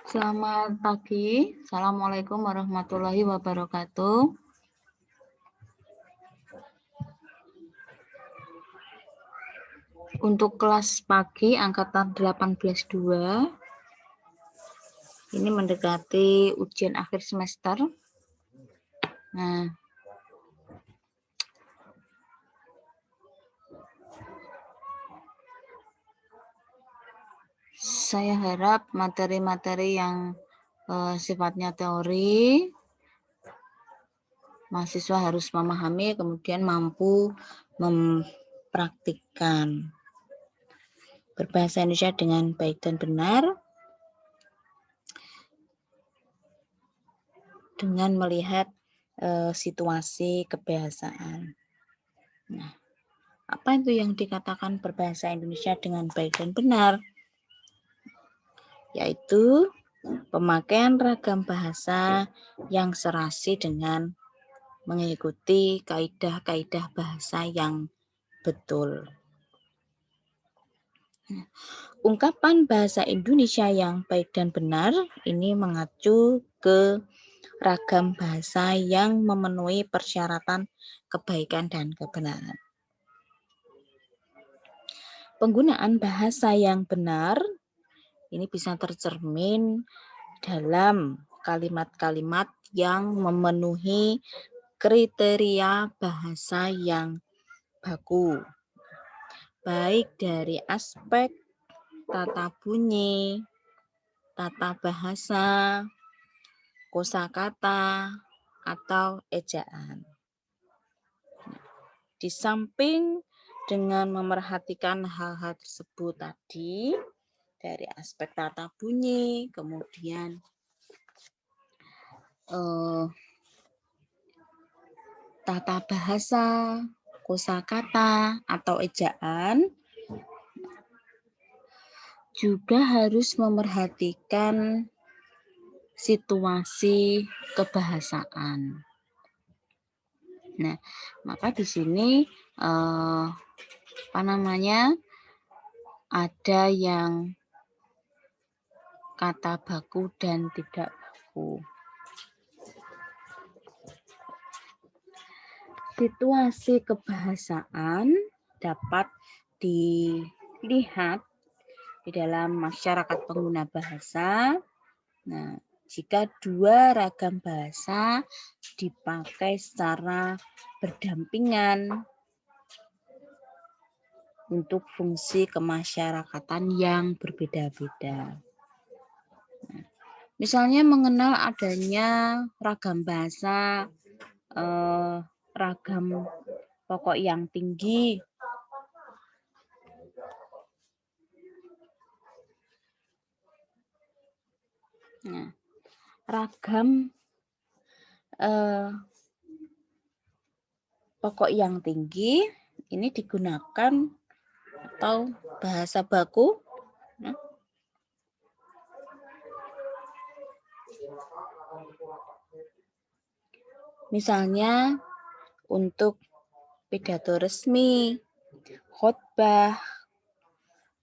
Selamat pagi. Assalamualaikum warahmatullahi wabarakatuh. Untuk kelas pagi angkatan 18-2, ini mendekati ujian akhir semester. Nah, saya harap materi-materi yang sifatnya teori, mahasiswa harus memahami, kemudian mampu mempraktikkan berbahasa Indonesia dengan baik dan benar, dengan melihat situasi kebiasaan. Nah, apa itu yang dikatakan berbahasa Indonesia dengan baik dan benar? Yaitu pemakaian ragam bahasa yang serasi dengan mengikuti kaidah-kaidah bahasa yang betul. Ungkapan bahasa Indonesia yang baik dan benar ini mengacu ke ragam bahasa yang memenuhi persyaratan kebaikan dan kebenaran. Penggunaan bahasa yang benar ini bisa tercermin dalam kalimat-kalimat yang memenuhi kriteria bahasa yang baku, baik dari aspek tata bunyi, tata bahasa, kosakata, atau ejaan. Di samping dengan memerhatikan hal-hal tersebut tadi, dari aspek tata bunyi, kemudian tata bahasa, kosakata, atau ejaan, juga harus memerhatikan situasi kebahasaan. Nah, maka di sini ada yang kata baku dan tidak baku. Situasi kebahasaan dapat dilihat di dalam masyarakat pengguna bahasa. Nah, jika dua ragam bahasa dipakai secara berdampingan untuk fungsi kemasyarakatan yang berbeda-beda. Nah, misalnya mengenal adanya ragam bahasa, ragam pokok yang tinggi, nah, ragam pokok yang tinggi ini digunakan atau bahasa baku. Misalnya untuk pidato resmi, khotbah,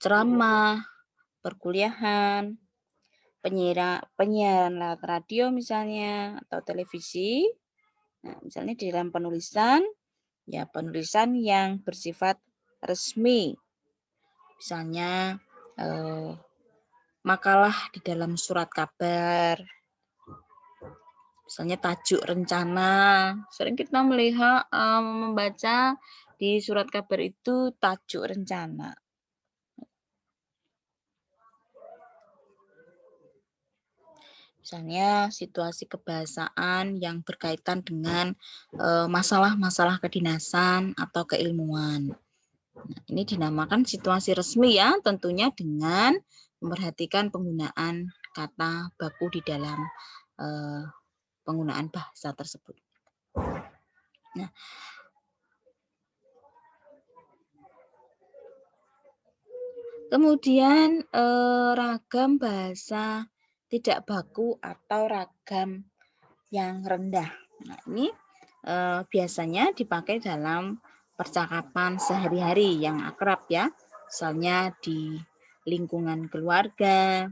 ceramah, perkuliahan, penyiaran lewat radio misalnya atau televisi. Nah, misalnya di dalam penulisan, ya penulisan yang bersifat resmi. Misalnya makalah di dalam surat kabar. Misalnya tajuk rencana. Sering kita melihat membaca di surat kabar itu tajuk rencana. Misalnya situasi kebahasaan yang berkaitan dengan masalah-masalah kedinasan atau keilmuan. Nah, ini dinamakan situasi resmi ya, tentunya dengan memperhatikan penggunaan kata baku di dalam penggunaan bahasa tersebut. Nah, kemudian ragam bahasa tidak baku atau ragam yang rendah. Nah, ini biasanya dipakai dalam percakapan sehari-hari yang akrab ya, misalnya di lingkungan keluarga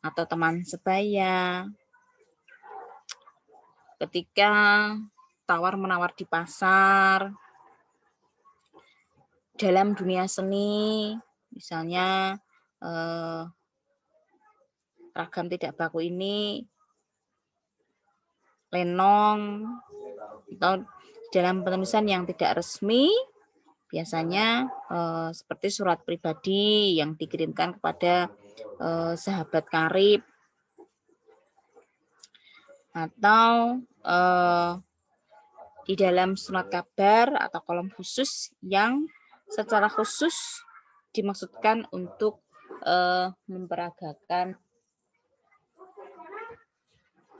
atau teman sebaya. Ketika tawar-menawar di pasar, dalam dunia seni, misalnya ragam tidak baku ini lenong, atau dalam penulisan yang tidak resmi, biasanya seperti surat pribadi yang dikirimkan kepada sahabat karib, atau di dalam surat kabar atau kolom khusus yang secara khusus dimaksudkan untuk memperagakan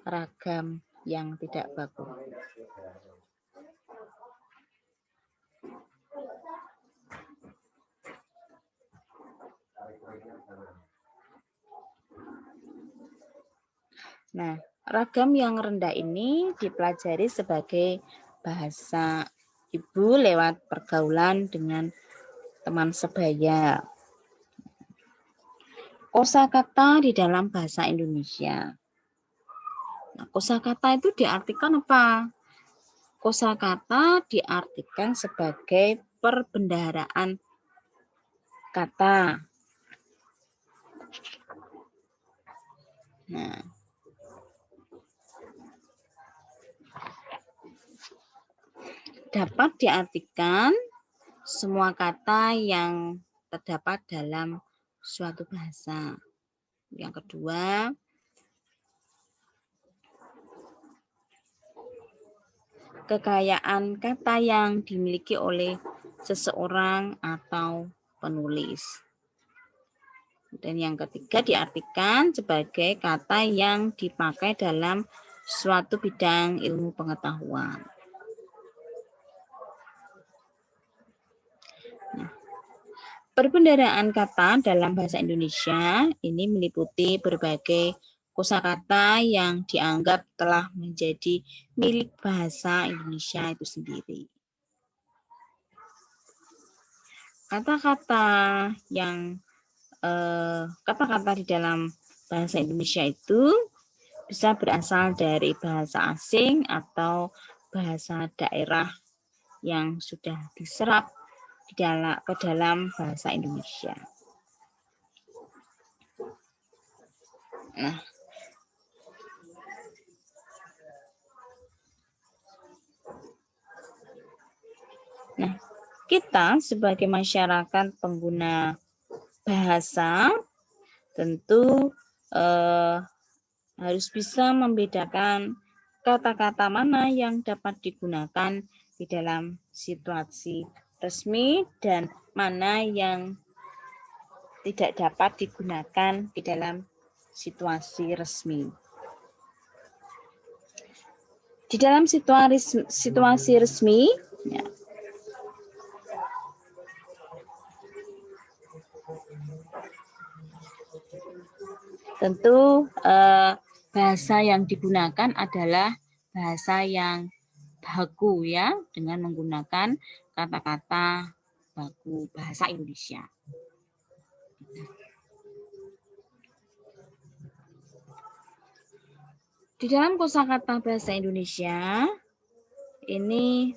ragam yang tidak baku. Nah, ragam yang rendah ini dipelajari sebagai bahasa ibu lewat pergaulan dengan teman sebaya. Kosakata di dalam bahasa Indonesia. Nah, kosakata itu diartikan apa? Kosakata diartikan sebagai perbendaharaan kata. Nah, dapat diartikan semua kata yang terdapat dalam suatu bahasa. Yang kedua, kekayaan kata yang dimiliki oleh seseorang atau penulis. Dan yang ketiga diartikan sebagai kata yang dipakai dalam suatu bidang ilmu pengetahuan. Nah, perbendaharaan kata dalam bahasa Indonesia ini meliputi berbagai kosakata yang dianggap telah menjadi milik bahasa Indonesia itu sendiri. Kata-kata di dalam bahasa Indonesia itu bisa berasal dari bahasa asing atau bahasa daerah yang sudah diserap ke dalam bahasa Indonesia. Nah, kita sebagai masyarakat pengguna bahasa tentu harus bisa membedakan kata-kata mana yang dapat digunakan di dalam situasi resmi dan mana yang tidak dapat digunakan di dalam situasi resmi. Di dalam situasi resmi, ya, tentu bahasa yang digunakan adalah bahasa yang baku ya, dengan menggunakan kata-kata baku bahasa Indonesia. Di dalam kosakata bahasa Indonesia ini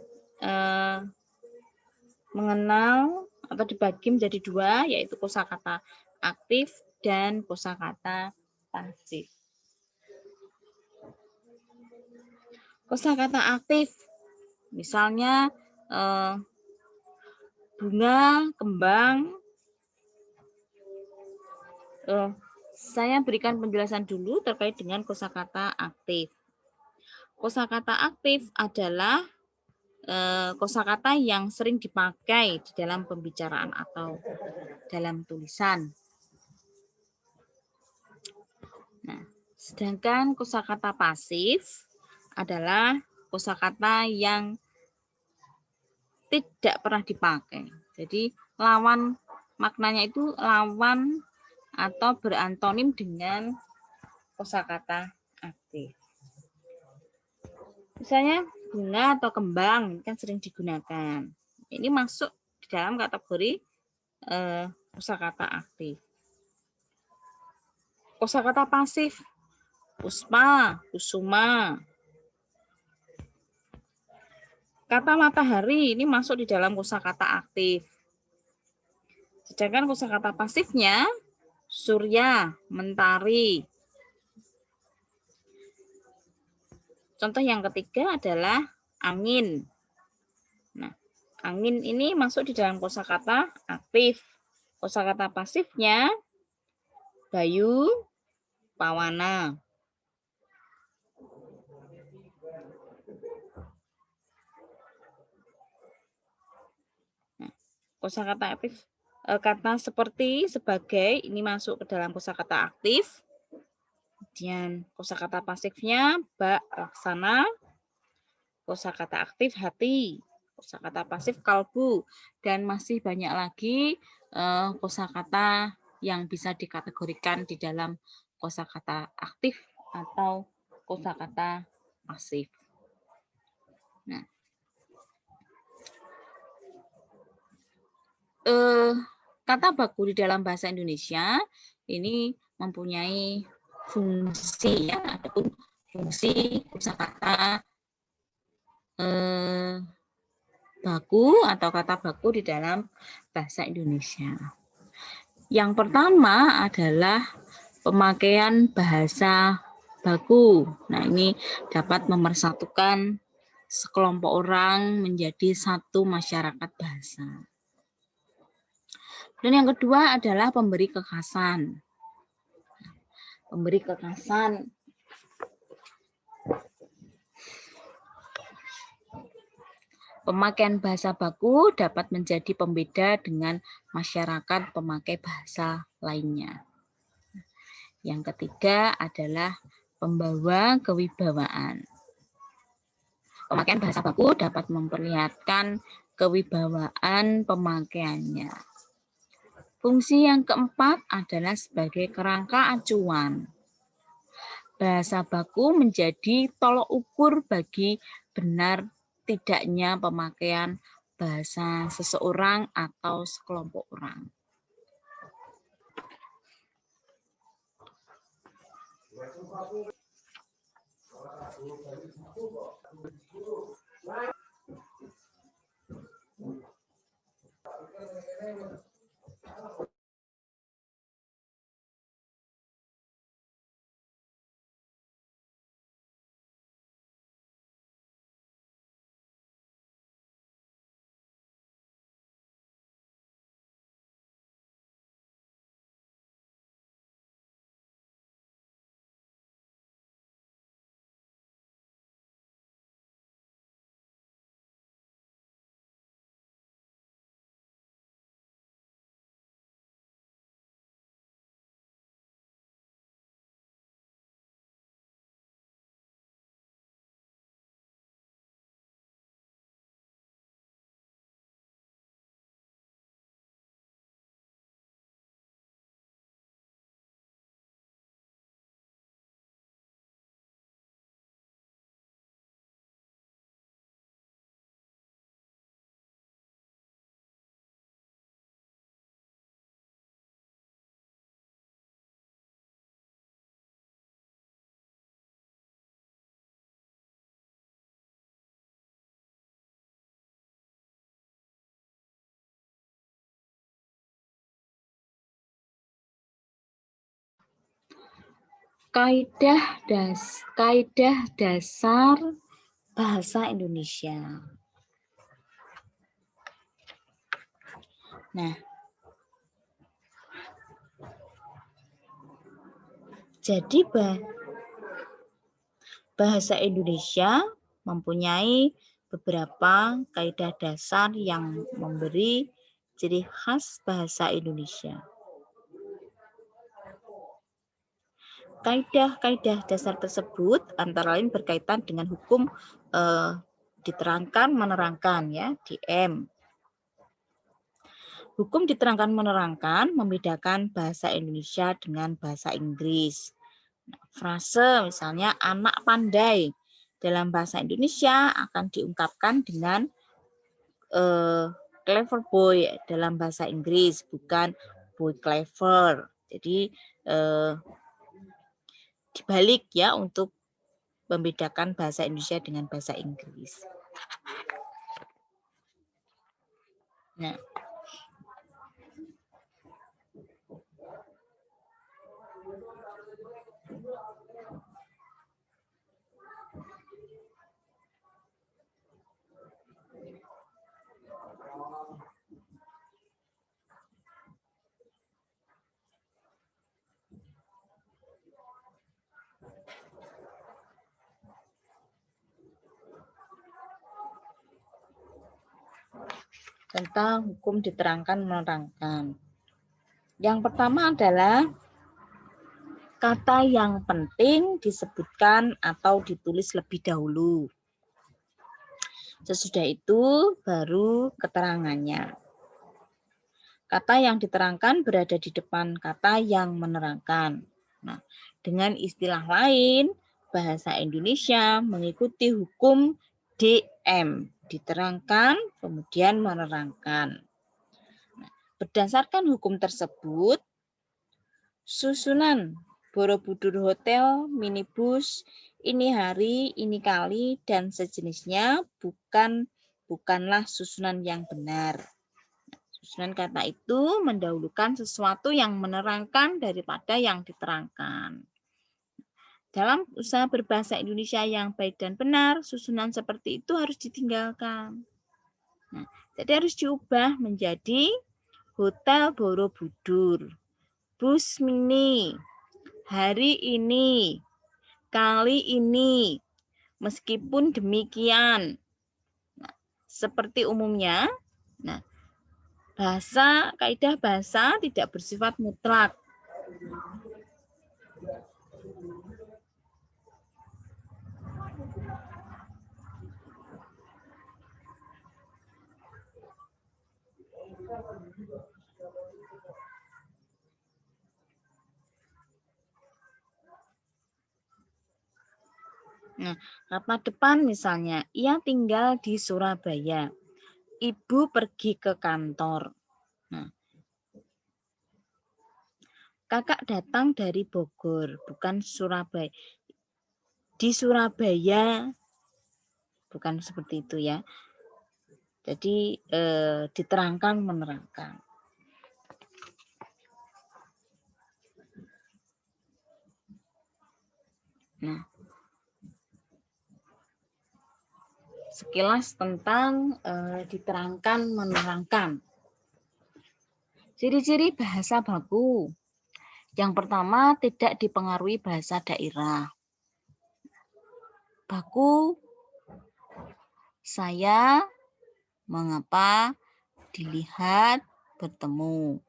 mengenal atau dibagi menjadi dua, yaitu kosakata aktif dan kosakata pasif. Kosakata aktif, misalnya bunga, kembang. Saya berikan penjelasan dulu terkait dengan kosakata aktif. Kosakata aktif adalah kosakata yang sering dipakai di dalam pembicaraan atau dalam tulisan. Nah, sedangkan kosakata pasif adalah kosakata yang tidak pernah dipakai. Jadi lawan maknanya itu lawan atau berantonim dengan kosakata aktif. Misalnya bunga atau kembang kan sering digunakan. Ini masuk di dalam kategori kosakata aktif. Kosakata pasif, Puspa, Kusuma. Kata matahari ini masuk di dalam kosakata aktif. Sedangkan kosakata pasifnya Surya, Mentari. Contoh yang ketiga adalah angin. Nah, angin ini masuk di dalam kosakata aktif. Kosakata pasifnya Bayu, Pawana. Nah, kosakata aktif, kata seperti, sebagai ini masuk ke dalam kosakata aktif. Kemudian kosakata pasifnya Bak, Laksana. Kosakata aktif hati. Kosakata pasif kalbu. Dan masih banyak lagi kosakata yang bisa dikategorikan di dalam kosakata aktif atau kosakata pasif. Nah, kata baku di dalam bahasa Indonesia ini mempunyai fungsi, ya, ataupun fungsi kosakata baku atau kata baku di dalam bahasa Indonesia. Yang pertama adalah pemakaian bahasa baku. Nah, ini dapat memersatukan sekelompok orang menjadi satu masyarakat bahasa. Dan yang kedua adalah pemberi kekhasan. Pemberi kekhasan pemakaian bahasa baku dapat menjadi pembeda dengan masyarakat pemakai bahasa lainnya. Yang ketiga adalah pembawa kewibawaan. Pemakaian bahasa baku dapat memperlihatkan kewibawaan pemakaiannya. Fungsi yang keempat adalah sebagai kerangka acuan. Bahasa baku menjadi tolok ukur bagi benar tidaknya pemakaian bahasa seseorang atau sekelompok orang. Kaidah dasar bahasa Indonesia. Nah, jadi bahasa Indonesia mempunyai beberapa kaidah dasar yang memberi ciri khas bahasa Indonesia. Kaidah-kaidah dasar tersebut antara lain berkaitan dengan hukum diterangkan menerangkan, ya, DM. Hukum diterangkan menerangkan membedakan bahasa Indonesia dengan bahasa Inggris. Nah, frase misalnya anak pandai dalam bahasa Indonesia akan diungkapkan dengan clever boy dalam bahasa Inggris, bukan boy clever. Jadi dibalik ya untuk membedakan bahasa Indonesia dengan bahasa Inggris. Nah, tentang hukum diterangkan menerangkan. Yang pertama adalah kata yang penting disebutkan atau ditulis lebih dahulu. Sesudah itu baru keterangannya. Kata yang diterangkan berada di depan kata yang menerangkan. Nah, dengan istilah lain, bahasa Indonesia mengikuti hukum DM, diterangkan kemudian menerangkan. Nah, berdasarkan hukum tersebut, susunan Borobudur Hotel, minibus, ini hari, ini kali, dan sejenisnya bukanlah susunan yang benar. Susunan kata itu mendahulukan sesuatu yang menerangkan daripada yang diterangkan. Dalam usaha berbahasa Indonesia yang baik dan benar, susunan seperti itu harus ditinggalkan. Nah, jadi harus diubah menjadi Hotel Borobudur, bus mini, hari ini, kali ini, meskipun demikian. Nah, seperti umumnya, nah, kaidah bahasa tidak bersifat mutlak. Nah, kata depan misalnya, ia tinggal di Surabaya. Ibu pergi ke kantor. Nah, kakak datang dari Bogor, bukan Surabaya. Di Surabaya, bukan seperti itu ya. Jadi diterangkan menerangkan. Nah, sekilas tentang diterangkan menerangkan. Ciri-ciri bahasa baku. Yang pertama, tidak dipengaruhi bahasa daerah. Baku, saya, mengapa, dilihat, bertemu.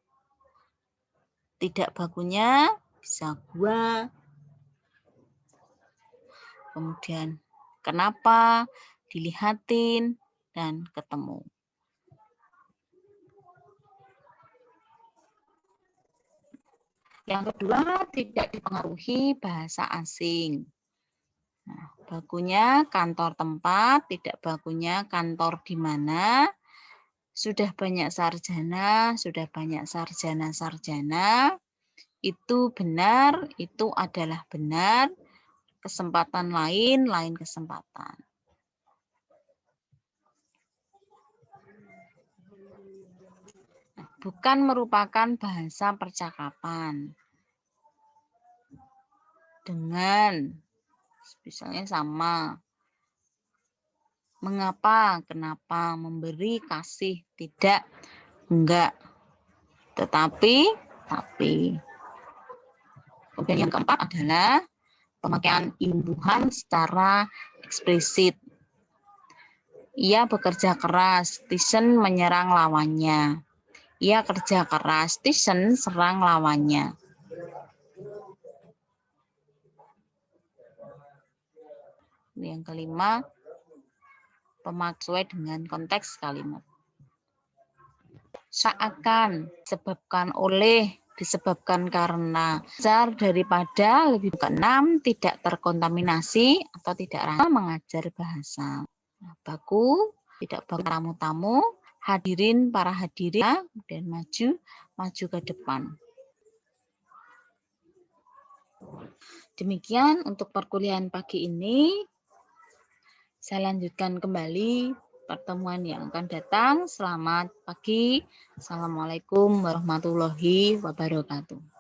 Tidak bakunya bisa gua. Kemudian kenapa, dilihatin, dan ketemu. Yang kedua, tidak dipengaruhi bahasa asing. Nah, bakunya kantor tempat, tidak bakunya kantor di mana. Sudah banyak sarjana, itu benar, itu adalah benar, kesempatan lain kesempatan. Bukan merupakan bahasa percakapan. Dengan, misalnya sama. Mengapa, kenapa, memberi, kasih, tidak, enggak. Tetapi. Kemudian yang keempat adalah pemakaian imbuhan secara eksplisit. Ia bekerja keras, Tyson menyerang lawannya. Ia kerja keras, Tyson serang lawannya. Yang kelima, pemakaian dengan konteks kalimat. Seakan, disebabkan oleh, disebabkan karena, besar daripada, lebih bukan 6, tidak terkontaminasi atau tidak ramah mengajar bahasa. Baku, tidak baku tamu-tamu, hadirin para hadirin, dan maju ke depan. Demikian untuk perkuliahan pagi ini. Saya lanjutkan kembali pertemuan yang akan datang. Selamat pagi. Assalamualaikum warahmatullahi wabarakatuh.